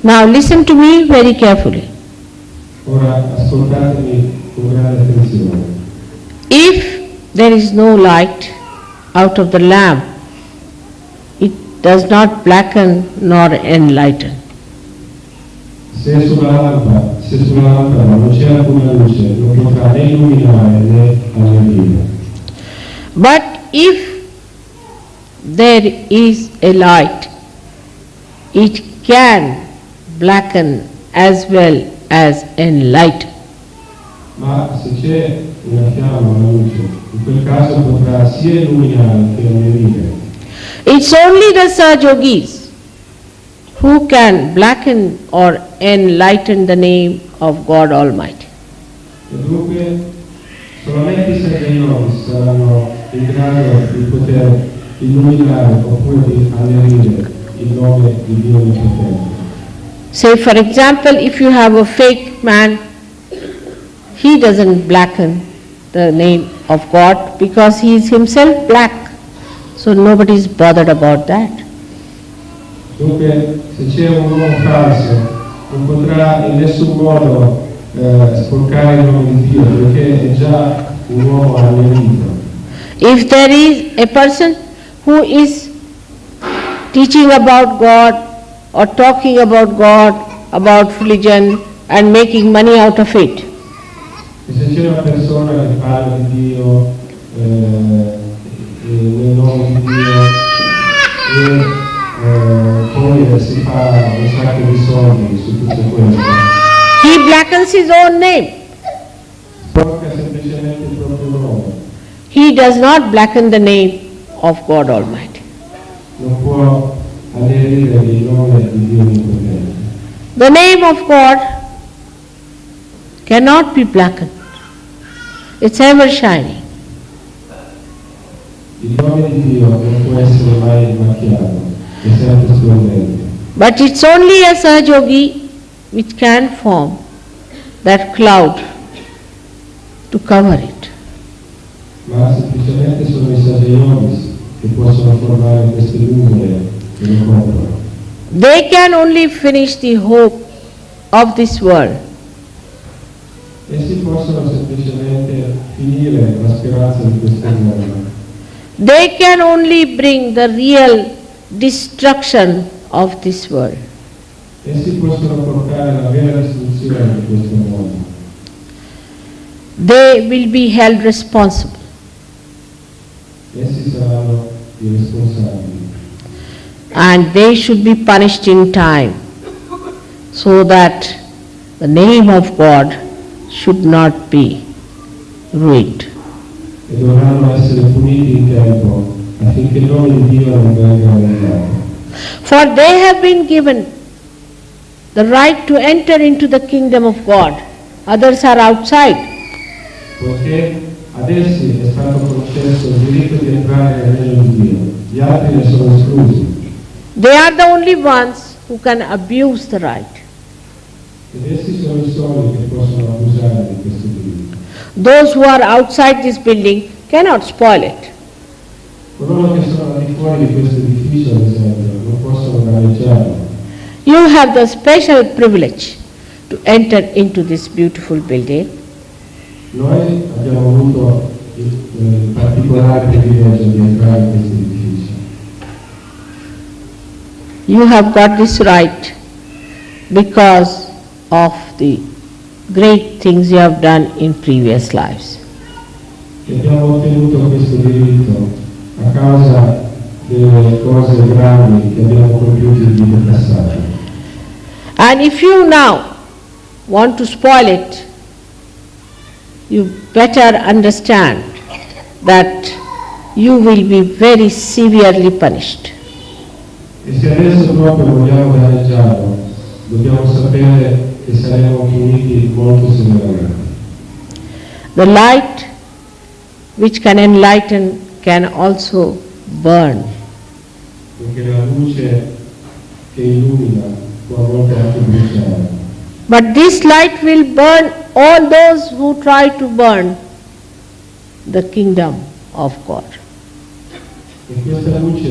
Now listen to me very carefully. Ora ascoltatemi con grande attenzione. If there is no light out of the lamp, it does not blacken nor enlighten. Se sulla lampada non c'è alcuna luce, non potrà né illuminare né alleggerire. But if there is a light, it can blacken as well as enlighten. Ma se c'è una fiamma, una luce, in quel caso potrà sia illuminare che alleggerire. It's only the Sahaja-yogis who can blacken or enlighten the name of God Almighty. E dunque solamente i Sahaja-yogi saranno in grado di poter illuminare oppure di alleggerire il nome di Dio Onnipotente. Say for example, if you have a fake man, he doesn't blacken the name of God because he is himself black. So nobody is bothered about that. Dunque, se c'è un uomo falso, non potrà in nessun modo sporcare il nome di Dio, perché è già un uomo all'inizio. If there is a person who is teaching about God or talking about God, about religion and making money out of it, E se c'è una persona che parla di Dio, nel nome di Dio, e poi si fa un sacco di soldi su tutto questo, he blackens his own name. sporca semplicemente il proprio nome. He does not blacken the name of God Almighty. Non può alleggerire il nome di Dio Onnipotente. The name of God cannot be blackened. It's ever shining. Il nome di Dio non può essere mai macchiato, è sempre splendente. But it's only a Sahaja-yogi which can form that cloud to cover it. Ma semplicemente sono i Sahaja-yogis che possono formare queste nuvole che lo coprono. They can only finish the hope of this world. Essi possono semplicemente finire la speranza di questo mondo. They can only bring the real destruction of this world. Essi possono portare la vera distruzione di questo mondo. They will be held responsible. Essi saranno i responsabili. And they should be punished in time so that the name of God should not be ruined. E dovranno essere puniti in tempo affinché il nome di Dio non venga rovinato. For they have been given the right to enter into the kingdom of God. Others are outside. Poiché ad essi è stato concesso il diritto di entrare nel regno di Dio, gli altri ne sono esclusi. They are the only ones who can abuse the right. Ed essi sono i soli che possono abusare di questo diritto. Those who are outside this building cannot spoil it. Coloro che sono al di fuori di questo edificio, ad esempio, non possono danneggiarlo. You have the special privilege to enter into this beautiful building. Noi abbiamo avuto il particolare privilegio di entrare in questo edificio. You have got this right because of the great things you have done in previous lives. E abbiamo ottenuto questo diritto a causa delle cose grandi che abbiamo compiuto in vita passata. And if you now want to spoil it, you better understand that you will be very severely punished. E se adesso proprio vogliamo danneggiarlo, dobbiamo sapere che saremo puniti molto severamente. The light which can enlighten can also burn. Perché la luce che illumina può a volte anche bruciare. But this light will burn all those who try to burn the kingdom of God. E questa luce